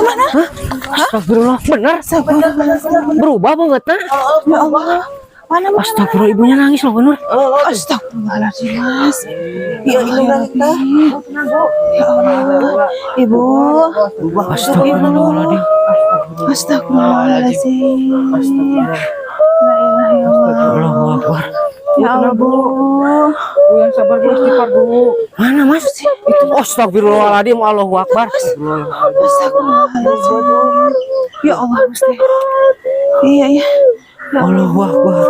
Mana? Astagfirullah, bener. Berubah banget nah. Ya Allah. Mana? Astagfirullah, ibunya nangis loh, Nur. Astagfirullahaladzim, Mas. Ya Allah. Ya Allah. Ibu. Astagfirullahaladzim. Astagfirullahaladzim. La ilaha illallah. Allahu Akbar. Ya Allah, Bu. Yang sabar Bu, istighfar Bu. Mana Mas? Astagfirullahaladzim, Allahu Akbar. Astagfirullahaladzim. Ya Allah, Gusti. Iya. Ya Allahu Akbar.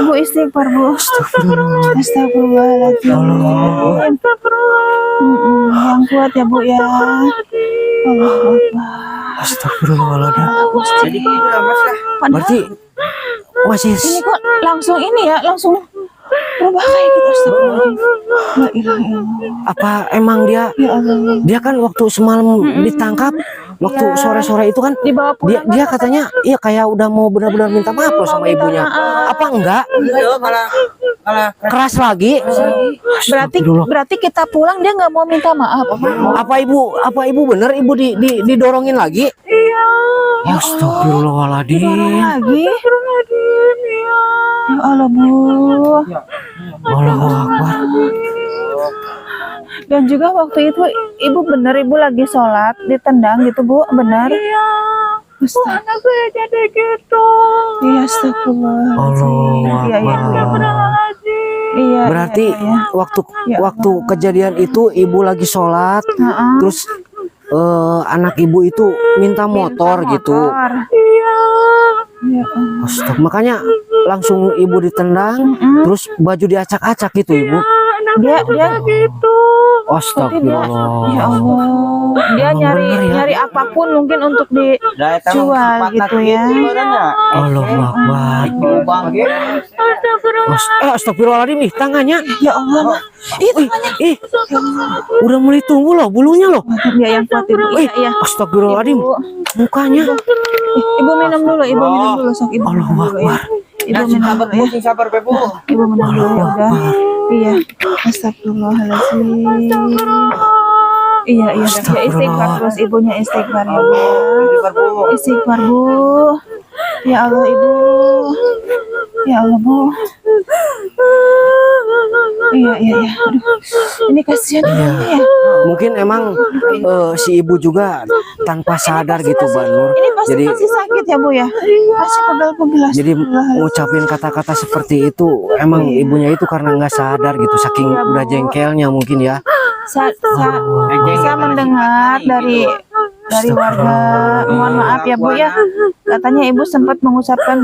Ibu istighfar, Bu. Astagfirullah. Astagfirullahaladzim. Yang kuat ya, Bu ya. Allahu Akbar. Astagfirullahaladzim. Jadi gitu lah Mas lah. Berarti masih Ini kok langsung ini ya, langsung berubah kayak gitu. Astagfirullahaladzim. La ilaha illallah. apa emang dia Ya Allah. dia kan waktu semalam ditangkap, waktu Iya. sore-sore itu kan Dibawa pulang. dia katanya iya kayak udah mau benar-benar minta maaf loh sama minta ibunya. maaf. Apa enggak? Iya, malah Keras lagi? Berarti kita pulang dia nggak mau minta maaf. Apa ibu bener ibu didorongin lagi? Iya. Astagfirullahaladzim. Lagi. Ya Allah, Bu. Allahu Akbar. Dan juga waktu itu ibu lagi sholat ditendang gitu, Bu, benar? Iya. Anak saya jadi gitu. Iya, astagfirullah. Allahu Iya, Akbar. Iya. Berarti waktu kejadian itu ibu lagi sholat, terus anak ibu itu minta motor gitu. Iya. Ya Allah. Astaga, makanya langsung ibu ditendang, terus baju diacak-acak gitu ibu. Dia gitu. Astagfirullah. Ya Allah. Dia Emang bener ya? nyari apapun mungkin untuk dijual gitu ya. Allahu Akbar. Astagfirullahaladzim, ih tangannya. Ya Allah. Ih, udah mulai tumbuh loh bulunya loh. Ya yang kuat ibu. Iya. Astagfirullahaladzim, mukanya. Ibu minum dulu, sok ibu. Allahu Akbar. Ibu minum dulu ya. Sabar Bu. Ibu minum dulu ya udah. Iya. Astagfirullahaladzim. Iya. Ya istighfar terus ibunya istighfar ya Bu. Istighfar Bu. Ya Allah Ibu. Ya Allah Bu. Iya. Aduh. Ini kasihan ya. Mungkin emang si ibu juga tanpa sadar gitu Mbak Nur. Ini pasti Jadi masih sakit ya Bu ya. Masih pegel-pegel. jadi ngucapin kata-kata seperti itu emang ibunya itu karena nggak sadar gitu, saking udah jengkelnya mungkin ya. Saya mendengar dari warga, mohon maaf ya Bu ya, katanya ibu sempat mengucapkan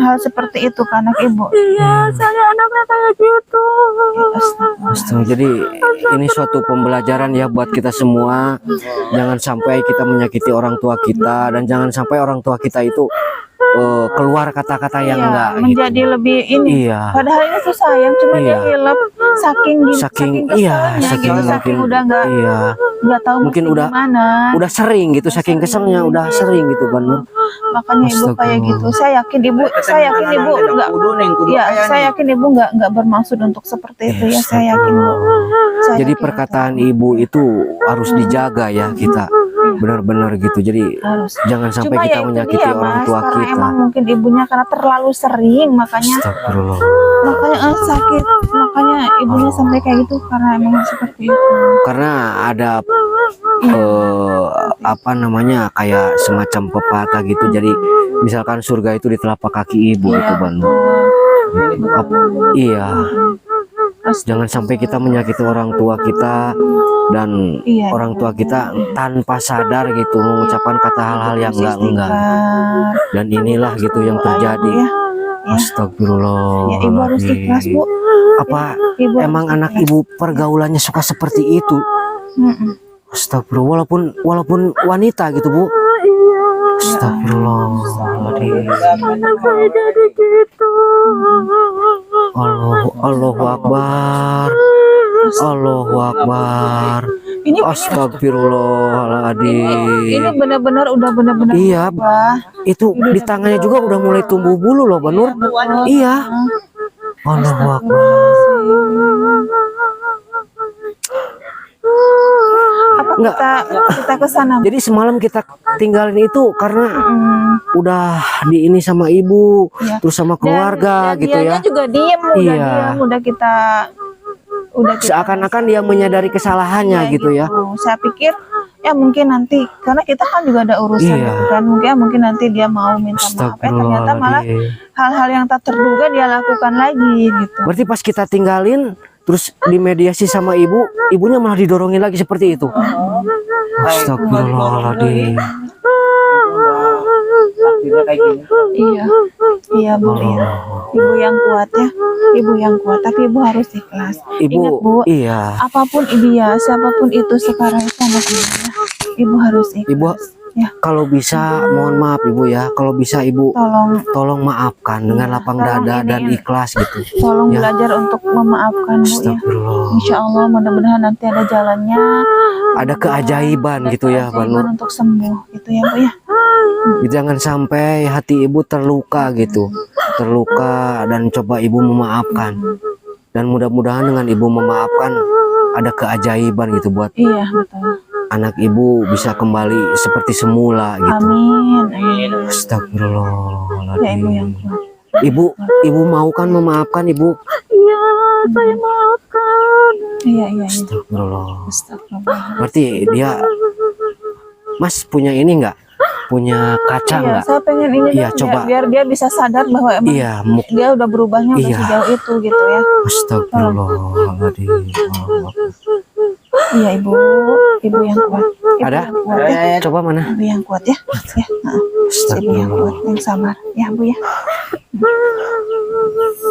hal seperti itu ke anak ibu. Iya, saya anaknya kayak gitu. Astaga, jadi ini suatu pembelajaran ya buat kita semua. Jangan sampai kita menyakiti orang tua kita, dan jangan sampai orang tua kita itu keluar kata-kata yang enggak menjadi gitu. lebih ini. Iya. Padahal ini tuh sayang, cuma dia hilap saking mungkin udah nggak tahu mungkin mesti udah gimana. udah sering gitu, saking keselnya udah sering gitu Mbak Nur. Makanya ibu kayak gitu. Saya yakin ibu nggak. Ya, saya yakin ibu nggak bermaksud untuk seperti itu ya. Saya yakin Bu. Jadi perkataan ibu itu harus dijaga ya kita, benar-benar gitu. Jadi jangan sampai Cuma kita ya itu menyakiti dia, orang Mas, tua karena kita. emang mungkin ibunya karena terlalu sering, makanya Astagfirullah. sakit, makanya ibunya sampai kayak gitu karena emang seperti itu. Karena ada apa namanya, kayak semacam pepatah gitu. Jadi misalkan surga itu di telapak kaki ibu itu Mbak Nur. Iya. Jangan sampai kita menyakiti orang tua kita, dan orang tua kita tanpa sadar gitu mengucapkan kata hal-hal yang enggak. Dan inilah gitu yang terjadi. Astagfirullah. Ya, ibu harus ikhlas Bu. Apa Ibu emang anak ibu pergaulannya suka seperti itu? Astagfirullah, walaupun wanita gitu Bu. Astagfirullahaladzim. Allahu Akbar. Allahu Akbar. Astagfirullahaladzim. Ini benar-benar udah benar-benar. Iya, itu di tangannya juga udah mulai tumbuh bulu loh Mbak Nur. Iya. Allahu Akbar. Apa Kenapa Enggak. kita ke sana? Jadi semalam kita tinggalin itu karena Mm. udah di ini sama ibu, Iya. terus sama keluarga Dan gitu dianya ya. juga diem, Iya. udah kita Seakan-akan dia menyadari kesalahannya Iya, gitu ya. Saya pikir ya mungkin nanti karena kita kan juga ada urusan Iya. gitu kan, mungkin nanti dia mau minta maaf. Ternyata malah Astagfirullahaladzim. hal-hal yang tak terduga dia lakukan lagi gitu. Berarti pas kita tinggalin terus dimediasi sama ibu, ibunya malah didorongin lagi seperti itu. Astagfirullahaladzim. Takdirnya kayak gini. Iya, iya Bu, iya. Ibu yang kuat ya, ibu yang kuat. Tapi ibu harus ikhlas. Ibu, Ingat Bu, iya. apapun dia, siapapun itu sekarang itu anak ibu ya. Ibu harus ikhlas. Ibu, ya, kalau bisa mohon maaf ibu ya, kalau bisa ibu tolong maafkan dengan lapang tolong dada ini, dan ikhlas gitu. tolong Ya. belajar untuk memaafkan Bu ya. Astagfirullah. Insya Allah mudah-mudahan nanti ada jalannya. Ada keajaiban gitu ya, Mbak Nur. Keajaiban untuk sembuh itu ya Bu ya. Jangan sampai hati ibu terluka gitu, terluka dan coba ibu memaafkan. Dan mudah-mudahan dengan ibu memaafkan ada keajaiban gitu buat Iya betul. anak ibu bisa kembali seperti semula gitu. Amin. Amin. Astagfirullahaladzim. Ya ibu yang kuat. Ibu mau kan memaafkan ibu? Iya, saya maafkan. Iya, iya, iya. Astagfirullah. Astagfirullah. Berarti dia, Mas punya ini enggak? Punya kaca Iya, enggak? saya pengen ini Iya, dong, coba. biar dia bisa sadar bahwa emang Iya, dia udah berubahnya udah Iya. sejauh itu gitu ya. Astagfirullahaladzim. Iya ibu, ibu yang kuat. Ibu Ada? yang kuat ya. Coba mana? Ibu yang kuat ya. Ya, ibu yang kuat, yang sabar ya Bu ya.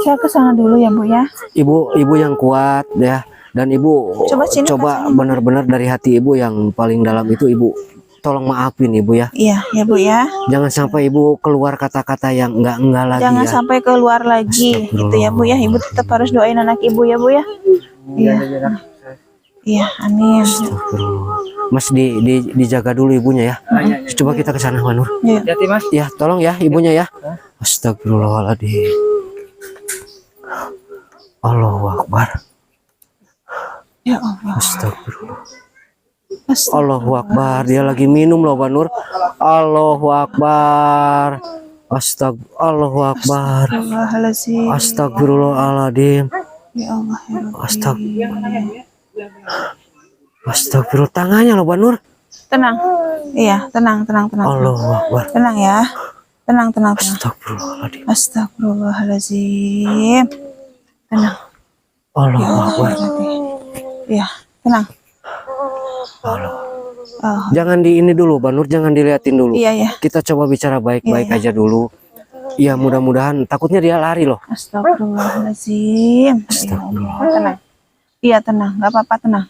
Saya ke sana dulu ya Bu ya. Ibu yang kuat ya. Dan ibu Coba sini, kacanya. benar-benar dari hati ibu yang paling dalam itu ibu tolong maafin ibu ya. Iya, ya Bu ya. Jangan sampai ibu keluar kata-kata yang enggak lagi Jangan ya. sampai keluar lagi gitu ya Bu ya. Ibu tetap harus doain anak ibu ya Bu ya. Iya. Iya, amin. Astagfirullah. Mas dijaga dulu ibunya ya. Coba kita ke sana Manur. Iya. Hati Mas. Ya, tolong ya ibunya ya. Astagfirullahaladzim. Allahu Akbar. Ya Allah. Astagfirullah. Allahu Akbar. Dia lagi minum loh Banur. Allahu Akbar. Allahu Akbar. Astagfirullahaladzim. Astagfirullahaladzim. Ya Allah ya Rabbi. Astagfirullah. Tangannya loh Banur. Tenang. Iya, tenang. Allahu Akbar. Tenang ya. Tenang. Astagfirullahaladzim. Astagfirullahaladzim. Tenang. Allahu Akbar. Iya, tenang. Jangan di ini dulu Banur, jangan diliatin dulu. Iya, ya. Kita coba bicara baik-baik Iya, aja dulu. Ya mudah-mudahan, takutnya dia lari loh. Astagfirullahaladzim. Astagfirullah. Tenang. Iya, tenang. Nggak apa-apa, tenang.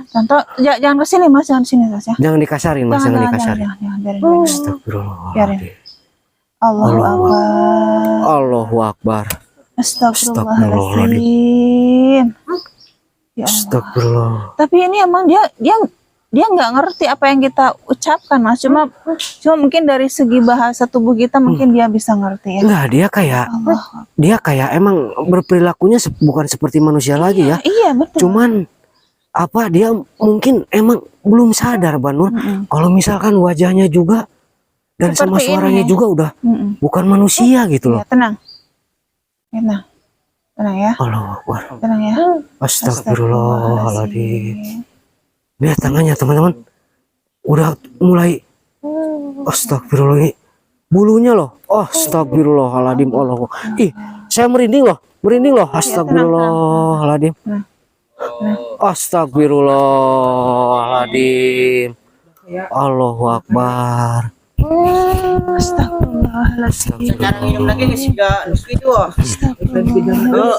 Contoh, jangan ke sini Mas, jangan sini Mas ya. Jangan dikasarin Mas, jangan dikasarin. Jangan, biarin. Astagfirullahaladzim. Allahu Akbar. Allahu Akbar. Astagfirullahaladzim. Ya Allah. Astagfirullah. Tapi ini emang dia nggak ngerti apa yang kita ucapkan Mas. Cuma mungkin dari segi bahasa tubuh kita mungkin dia bisa ngerti ya. Enggak, dia kayak emang berperilakunya bukan seperti manusia lagi ya. Iya betul. Cuman apa dia mungkin emang belum sadar Banur. Kalau misalkan wajahnya juga dan sama Seperti suaranya ini. juga udah bukan manusia gitu loh. Ya, tenang. Tenang ya. Allahu Akbar. Tenang ya. Astagfirullahaladzim. Lihat tangannya teman-teman. Udah mulai. Astagfirullah. Ini bulunya loh. Astagfirullahaladzim. Allah. Ih, saya merinding loh. Astagfirullahaladzim. Astagfirullahaladzim. Allahu Akbar. Astagfirullahaladzim. Jangan minum lagi nih sudah itu.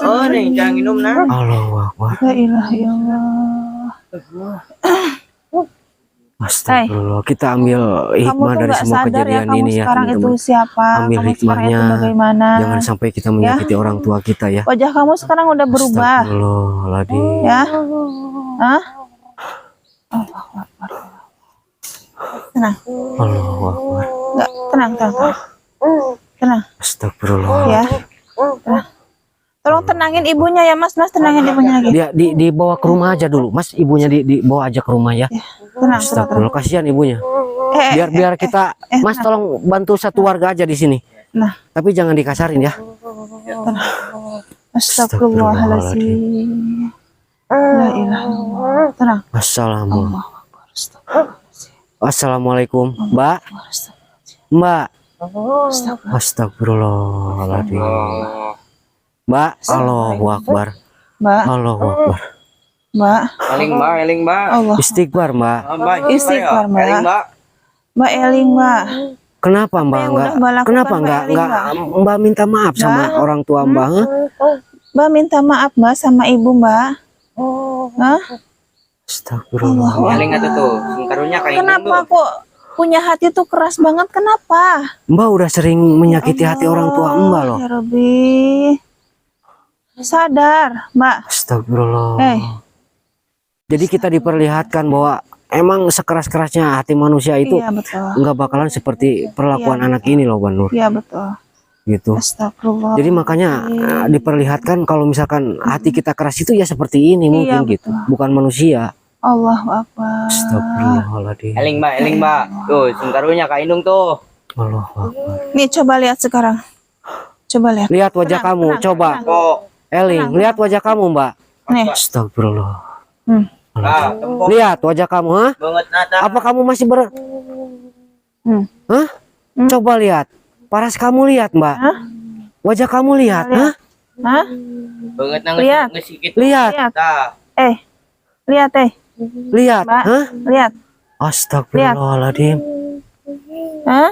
Oh nih jangan minum nah. Allahu Akbar. La ilaha illallah. Astagfirullah. Kita ambil Kamu hikmah tuh dari nggak semua sadar ya kejadian kamu ini ya sekarang itu teman-teman. siapa? Ambil Kamu sekarang hikmahnya. itu bagaimana? Jangan sampai kita menyakiti orang tua kita ya. Wajah kamu sekarang udah berubah. Astagfirullahaladzim. Ya. Hah? Allahu Akbar. Tenang. Allahu Akbar. Enggak, tenang. Tenang. Astagfirullah. Ya. Tenang. Tolong tenangin ibunya ya Mas, tenangin ibunya lagi. Dia dibawa ke rumah aja dulu, Mas. Ibunya dibawa aja ke rumah ya. Ya, tenang. Tenang, tenang. Astagfirullah, kasihan ibunya. Biar kita, Mas tolong bantu satu warga aja di sini. Nah, Tapi jangan dikasarin ya. Astagfirullahaladzim. La ilaha illallah. Tenang. Assalamualaikum, Mbak. Mbak. Astagfirullahaladzim. Mbak, Allahu Akbar. Mbak, Allahu Akbar. Mbak. Eling Mbak. Allah. Istighfar, Mbak. Istighfar, Mbak. Eling Mbak. Mbak Eling, Mbak. Kenapa Mbak yang enggak? udah Mbak lakukan, Kenapa Mbak enggak Eling, Mbak minta maaf sama orang tua Mbak? Hah? Mbak minta maaf, Mbak, sama ibu, Mbak. Hah? Astagfirullah. Eling atuh tuh. Karunya kayak Kenapa kok punya hati tuh keras banget? Kenapa? Mbak udah sering menyakiti hati orang tua Mbak loh. Ya Rabbi. Sadar, Mbak. Astagfirullah. Eh, Jadi kita diperlihatkan bahwa emang sekeras-kerasnya hati manusia itu iya betul. nggak bakalan seperti perlakuan Iya, anak ini loh, Bang Nur. Iya betul. Gitu. Astagfirullah. Jadi makanya diperlihatkan kalau misalkan hati kita keras itu ya seperti ini mungkin Iya, gitu. Bukan manusia. Allahu Akbar. Astagfirullahaladzim. Eling Mbak. Tuh, karunya Kak Indung tuh. Allahu Akbar. Nih coba lihat sekarang. Coba lihat. Lihat wajah Tenang, kamu, tenang, coba. tenang. Kok. Eling, lihat wajah kamu, Mbak. Nih. Astagfirullah. Hmm. Tempok Lihat wajah kamu, ha? banget nata. Apa kamu masih Hmm. Hah? Coba lihat. Paras kamu lihat, Mbak. Hah? Wajah kamu lihat, hah? Hah? Banget nang Lihat. ngesikit. Lihat, Lihat. Tah. Lihat, lihat, Mbak. hah? Lihat. Astagfirullahaladzim. Hah?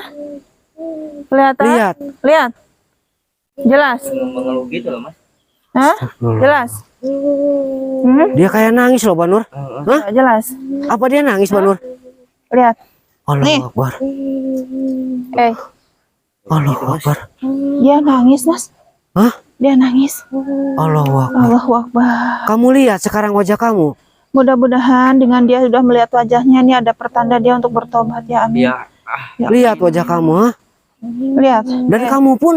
Lihat, ah? Lihat. Lihat. Jelas. Mengeluh gitu loh, Mas. Hah? Astagfirullah. Jelas. Dia kayak nangis loh, Bang Nur. Hah? Jelas. Apa dia nangis, Bang Nur? Lihat. Allahu Akbar. Allahu Akbar. Dia nangis, Mas. Hah? Dia nangis. Allahu Akbar. Allahu Akbar. Kamu lihat sekarang wajah kamu. Mudah-mudahan dengan dia sudah melihat wajahnya, ini ada pertanda dia untuk bertobat ya, amin. Iya. Lihat wajah kamu, ha? Lihat. Dan kamu pun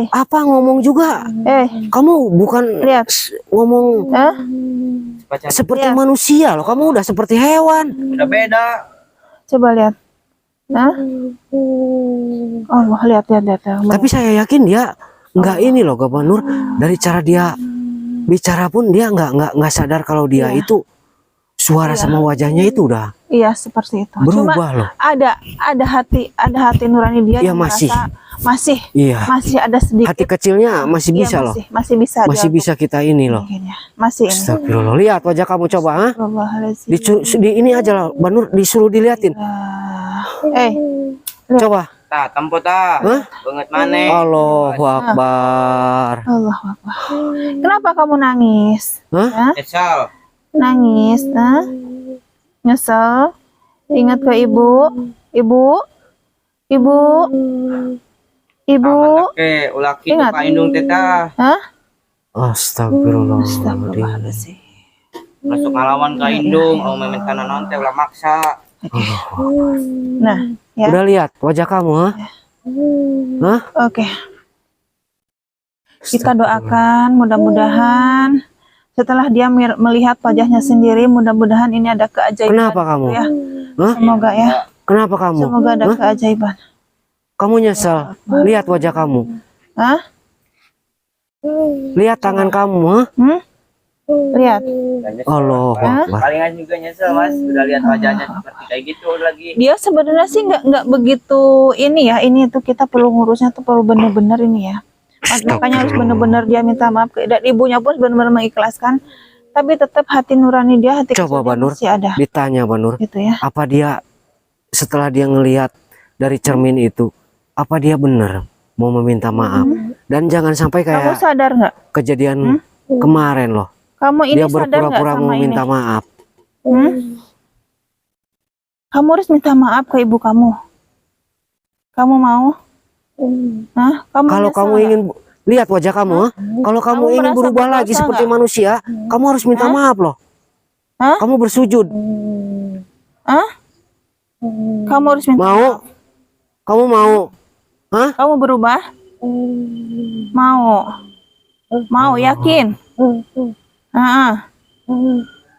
apa ngomong juga. Kamu bukan Lihat. ngomong seperti Lihat. manusia loh. Kamu udah seperti hewan. Udah beda. Coba lihat. Nah. Allah, lihat. Tapi saya yakin dia nggak ini loh, Bang Nur. Dari cara dia bicara pun dia nggak sadar kalau dia itu suara sama wajahnya itu udah Iya, seperti itu. berubah Cuma loh. ada hati nurani dia Iya, yang masih. merasa Iya. masih ada sedikit. Hati kecilnya masih Iya, bisa loh. masih bisa. Masih dia bisa kita ini loh. mungkin ya. Masih ini. Astagfirullah. Lihat wajah kamu coba, ha? Astagfirullahaladzim. Di ini aja lah, Bang Nur, disuruh diliatin. Coba. Tah, tempo tah. Hah? Banget maneh. Allahu Akbar. Allahu Akbar. Kenapa kamu nangis? Hah? Hah? Esal. Nangis, hah? Nyesel? Ingat ke ibu? Ibu? Oke, ulaki tuh Ingat. Kak Indung teta. Hah? Astagfirullahaladzim. Masuk ngalawan Kak Indung, mau meminta nanon teh ulah maksa. Nah, ya. Udah lihat wajah kamu, ha? Hah? Oke. Kita doakan mudah-mudahan setelah dia melihat wajahnya sendiri, mudah-mudahan ini ada keajaiban. Kenapa kamu? Ya. Hah? Semoga ya. Kenapa kamu? Semoga ada Hah? keajaiban. Kamu nyesel? Lihat wajah kamu. Hah? Lihat tangan kamu, ha? Lihat. Allahu Akbar. Palingan juga nyesel, Mas. Udah lihat wajahnya seperti kayak gitu lagi. Dia sebenarnya sih nggak begitu ini ya. Ini tuh kita perlu ngurusnya tuh perlu bener-bener ini ya. Makanya harus bener-bener dia minta maaf dan ibunya pun benar-benar mengikhlaskan. Tapi tetap hati nurani dia, hati Coba kecilnya Bang Nur, masih ada. ditanya Bang Nur, Gitu ya. apa dia setelah dia ngelihat dari cermin itu, apa dia benar mau meminta maaf? Dan jangan sampai Kamu kayak sadar nggak? kejadian kemarin loh. Kamu ini Dia sadar nggak berpura-pura sama mau ini? minta maaf. Kamu harus minta maaf ke ibu kamu. Kamu mau? Hah? Kamu Kalau nyesel kamu nggak? ingin lihat wajah kamu, ha? Kalau kamu ingin merasa berubah berdosa lagi seperti nggak? manusia, kamu harus minta maaf loh. Hah? Kamu bersujud. Kamu harus minta Mau? maaf. Kamu mau? Hah? Kamu berubah? Mau? Mau, yakin?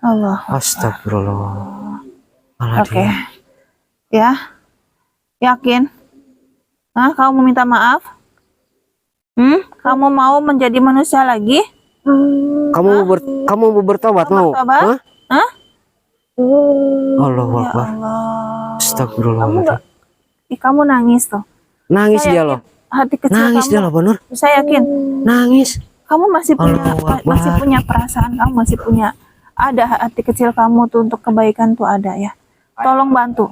Allah. Astagfirullah. Malah Oke. dia. Ya. Yakin? Hah, kamu mau minta maaf? Kamu mau menjadi manusia lagi? Kamu mau bertobat mau? Bertobat? Hah? Hah? Allahu Ya Akbar. Allah. Astagfirullahaladzim. Kamu nangis tuh. Nangis Saya dia yakin loh. hati kecil Nangis kamu. dia loh, Banur. Saya yakin Nangis. kamu masih Allahu Akbar. punya perasaan, kamu masih punya ada hati kecil kamu tuh untuk kebaikan tuh ada ya. Tolong bantu.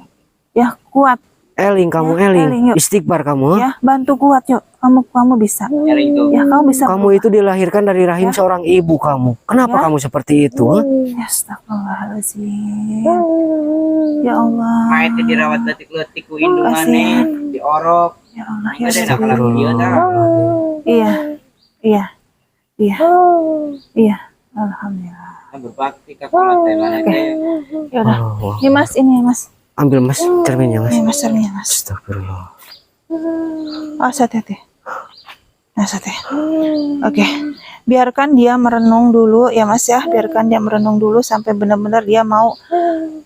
Ya, kuat. Eling kamu, Ya, Eling. Eling, yuk. Istighfar kamu. Ya, bantu kuat yuk. Kamu bisa. Eling tuh. Ya, kamu bisa. Kamu itu dilahirkan dari rahim seorang ibu kamu. Kenapa Ya. kamu seperti itu? Hah? Ya, astagfirullahaladzim. Ya Allah. Mayatnya dirawat letik-letik ku indungannya, diorok. Ya Allah, ya Ada Rabbi. nakal dia dah. Iya. Iya. Iya. Iya. Alhamdulillah. Berbakti ke kalau teh mana teh. Ya udah. Allah. Ini Mas, ini Mas. Ambil Mas cerminnya Mas. Ini Mas, cerminnya Mas. Astagfirullah. Oh, hati-hati. Hati. Oke. Biarkan dia merenung dulu ya Mas ya. Biarkan dia merenung dulu sampai benar-benar dia mau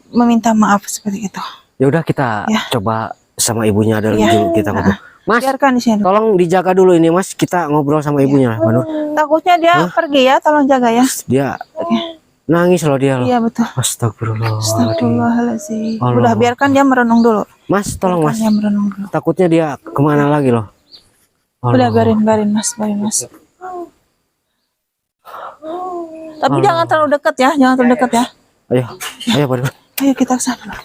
meminta maaf seperti itu. Ya udah kita Ya. coba sama ibunya ada Ya. dulu kita ngobrol. Mas, Biarkan di sini. tolong dijaga dulu ini Mas. Kita ngobrol sama ibunya, Banur. Takutnya dia pergi ya, tolong jaga ya. Dia Oke. nangis loh dia loh. Iya betul. Astagfirullah. Astagfirullahaladzim. Allah. Udah biarkan dia merenung dulu. Mas, tolong Biarkan Mas. dia merenung dulu. Takutnya dia kemana lagi loh. Udah Allah. biarin Mas. Tapi jangan terlalu dekat ya, jangan terlalu dekat ya. Ayo, Banur. Ayo kita ke sana.